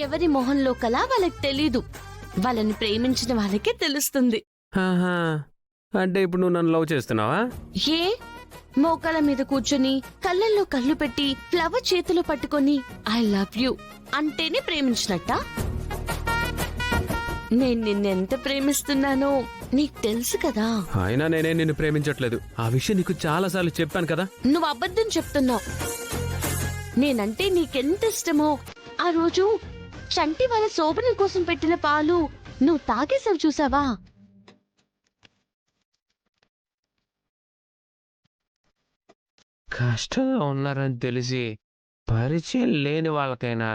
ఎవరి మొహంలో కలా వాళ్ళకి తెలీదు. వాళ్ళని ప్రేమించిన వాళ్ళకే తెలుస్తుంది. అంటే ఇప్పుడు నువ్వు నన్ను లవ్ చేస్తున్నావా? ఏ మోకాల మీద కూర్చొని కళ్ళల్లో కళ్ళు పెట్టి ఫ్లవర్ చేతిలో పట్టుకొని ఐ లవ్ యూ అంటేనే ప్రేమించినట్టా? నేను నిన్నెంత ప్రేమిస్తున్నానో నీకు తెలుసు కదా. అయినా నేనే నిన్ను ప్రేమించట్లేదు. ఆ విషయం నీకు చాలా సార్లు చెప్పాను కదా. నువ్వు అబద్ధం చెప్తున్నావు. నేనంటే నీకెంత ఇష్టమో ఆ రోజు చంటి వాళ్ళ శోభనం కోసం పెట్టిన పాలు నువ్వు తాగేసావు చూసావా? కష్టంగా ఉన్నారని తెలిసి పరిచయం లేని వాళ్ళకైనా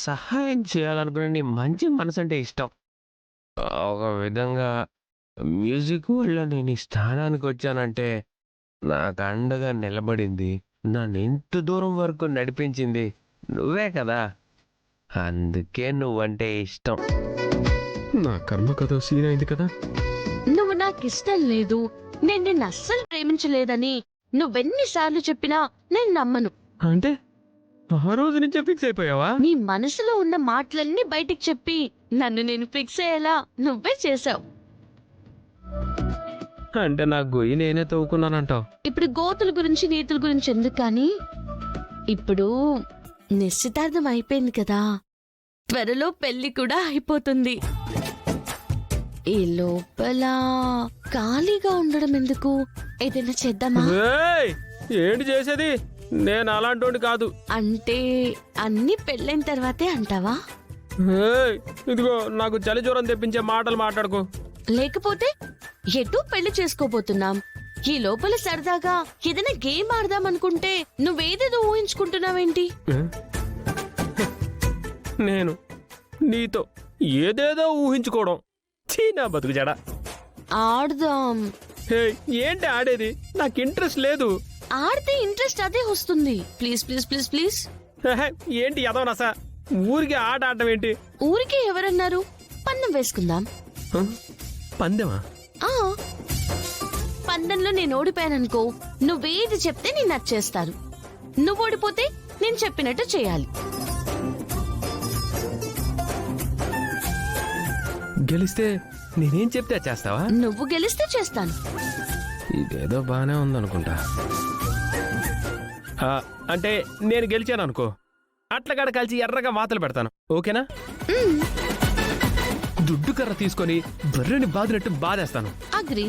సహాయం చేయాలనుకునే నీ మంచి మనసు అంటే ఇష్టం. ఒక విధంగా మ్యూజిక్ వల్ల నేను ఈ స్థానానికి వచ్చానంటే నాకు అండగా నిలబడింది, నన్ను ఇంత దూరం వరకు నడిపించింది నువ్వే కదా. అందుకే నువ్వంటే ఇష్టం. నా కర్మ కథ సీన్ అయింది కదా. నువ్వు నాకిష్టం లేదు, నేను నిన్ను అస్సలు ప్రేమించలేదని నువ్వెన్నిసార్లు చెప్పినా నేను నమ్మను. అంటే ఆ రోజు నుంచే ఫిక్స్ అయిపోయావా? నీ మనసులో ఉన్న మాటలన్నీ బయటికి చెప్పి నన్ను నేను ఫిక్స్ అయ్యేలా నువ్వే చేసావు. అంటే నా గొయ్యి నేనే తవ్వుకున్నానంటావు. ఇప్పుడు గోతుల గురించి నీతుల గురించి ఎందుకు కానీ, ఇప్పుడు నిశ్చితార్థం అయిపోయింది కదా, త్వరలో పెళ్లి కూడా అయిపోతుంది. ఈ లోపల ఖాళీగా ఉండడం ఎందుకు, ఏదైనా చేద్దామా? ఏంటి చేసేది? నేను అలాంటి కాదు. అంటే అన్ని పెళ్ళైన తర్వాతే అంటావా? ఇదిగో నాకు చలి జ్వరం తెప్పించే మాటలు మాట్లాడుకో. లేకపోతే ఎటు పెళ్లి చేసుకోబోతున్నాం, ఈ లోపల సరదాగా ఏదైనా గేమ్ ఆడదాం అనుకుంటే నువ్వేదేదో ఊహించుకుంటున్నావేంటి? నేను నీతో ఏదేదో ఊహించుకోవడం చీనా బతుకు జడ. ఆడదాం. ఏంటి ఆడేది? నాకు ఇంట్రెస్ట్ లేదు. ఆడితే ఇంట్రెస్ట్ అదే వస్తుంది. Please please please please. ఏంటి ఎదవనసా? ఊరికి ఆట ఆడటం ఏంటి? ఊరికే ఎవరన్నారు? పందెం వేసుకుందాం. పందెమా? పందెంలో నేను ఓడిపోయాననుకో, నువ్వేది చెప్తే నేను నచ్చేస్తాను. నువ్వు ఓడిపోతే నేను చెప్పినట్టు చేయాలి. గెలిస్తే నేనేం చెప్తే చేస్తావా? నువ్వు గెలిస్తే చేస్తాను. ఇదేదో బానే ఉందనుకుంటా. అంటే నేను గెలిచాను అనుకో, అట్లగాడ కలిసి ఎర్రగా వాతలు పెడతాను, ఓకేనా? దుడ్డు కర్ర తీసుకొని బర్రెని బాదినట్టు బాధేస్తాను. అగ్రి.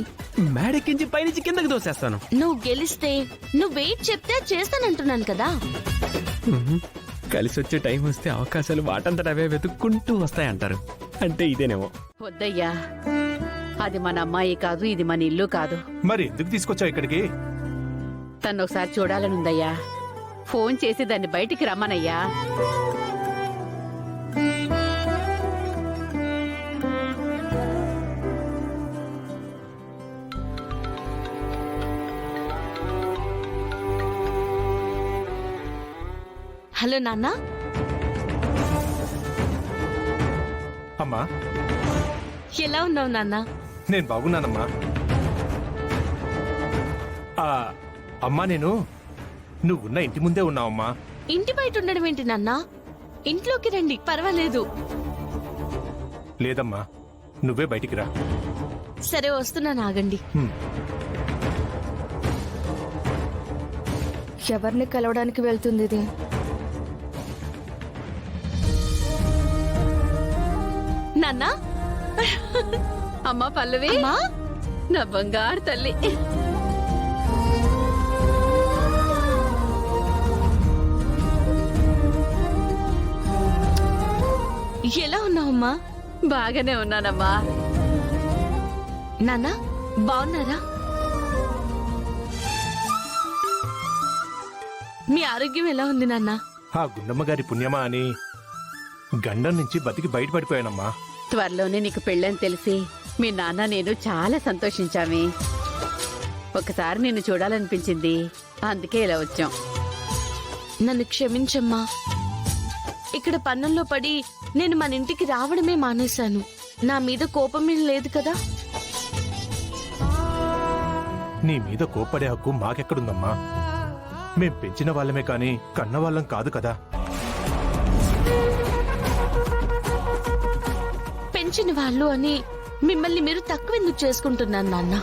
మేడెక్కించి పైనుంచి కిందకి దోసేస్తాను. నువ్వు గెలిస్తే నువ్వేం చెప్తే చేస్తానంటున్నాను కదా. కలిసి వచ్చే టైం వస్తే అవకాశాలు వాటంతట అవే వెతుక్కుంటూ వస్తాయంటారు. అంటే ఇదేనేమో. వద్దయ్యా, అది మన అమ్మాయి కాదు, ఇది మన ఇల్లు కాదు. మరి ఎందుకు తీసుకొచ్చావు ఇక్కడికి? తను ఒకసారి చూడాలనుందయ్యా. ఫోన్ చేసి దాన్ని బయటికి రమ్మనయ్యా. హలో నాన్న. అమ్మా, ఎలా ఉన్నావు నాన్న? నేను బాగున్నానమ్మా. అమ్మా, నువ్వున్న ఇంటి ముందే ఉన్నావమ్మా. ఇంటి బయట ఉండడం ఏంటి నాన్న? ఇంట్లోకి రండి, పర్వాలేదు. లేదమ్మా, నువ్వే బయటికి రా. సరే వస్తున్నాను, ఆగండి. ఎవరిని కలవడానికి వెళ్తుంది ఇది? నాన్న. అమ్మా పల్లవి, నా బంగారు తల్లి. ఎలా ఉన్నావమ్మా? బాగానే ఉన్నానమ్మా. నాన్న బాగున్నారా? మీ ఆరోగ్యం ఎలా ఉంది నాన్న? ఆ గుండమ్మ గారి పుణ్యమా అని గండం నుంచి బతికి బయటపడిపోయానమ్మా. త్వరలోనే నీకు పెళ్ళని తెలిసి మీ నాన్న నేను చాలా సంతోషించామే. ఒకసారి నిన్ను చూడాలనిపించింది, అందుకే ఇలా వచ్చాం. నన్ను క్షమించమ్మా. ఇక్కడ పన్నుల్లో పడి నేను మన ఇంటికి రావడమే మానేశాను. నా మీద కోపం ఏం లేదు కదా? నీ మీద కోప్పడే హక్కు మాకెక్కడుందమ్మా? మేం పెంచిన వాళ్ళమే కాని కన్నవాళ్ళం కాదు కదా. పెంచిన వాళ్ళు అని మిమ్మల్ని మీరు తక్కువెందుకు చేసుకుంటున్నాను నాన్న.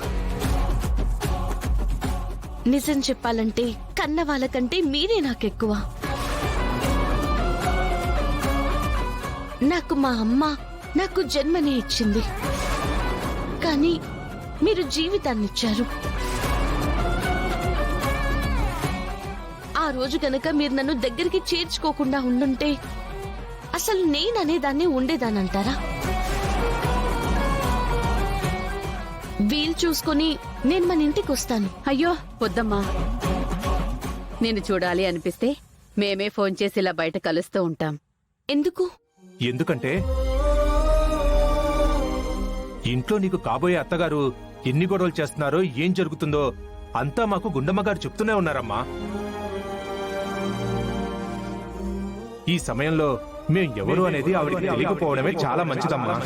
నిజం చెప్పాలంటే కన్న వాళ్ళకంటే మీరే నాకెక్కువ. నాకు మా అమ్మ నాకు జన్మనే ఇచ్చింది, కానీ మీరు జీవితాన్నిచ్చారు. ఆ రోజు కనుక మీరు నన్ను దగ్గరికి చేర్చుకోకుండా ఉండుంటే అసలు నేననేదాన్ని ఉండేదానంటారా? వీలు చూసుకొని నేను మన ఇంటికి వస్తాను. అయ్యో వద్దమ్మా, నేను చూడాలి అనిపిస్తే మేమే ఫోన్ చేసి ఇలా బయట కలుస్తూ ఉంటాం. ఎందుకు? ఎందుకంటే ఇంట్లో నీకు కాబోయే అత్తగారు ఎన్ని గొడవలు చేస్తున్నారో ఏం జరుగుతుందో అంతా మాకు గుండమ్మ గారు చెప్తూనే ఉన్నారమ్మా. ఈ సమయంలో మేం ఎవరు అనేది ఆవిడకి తెలియకపోవడమే చాలా మంచిదమ్మా.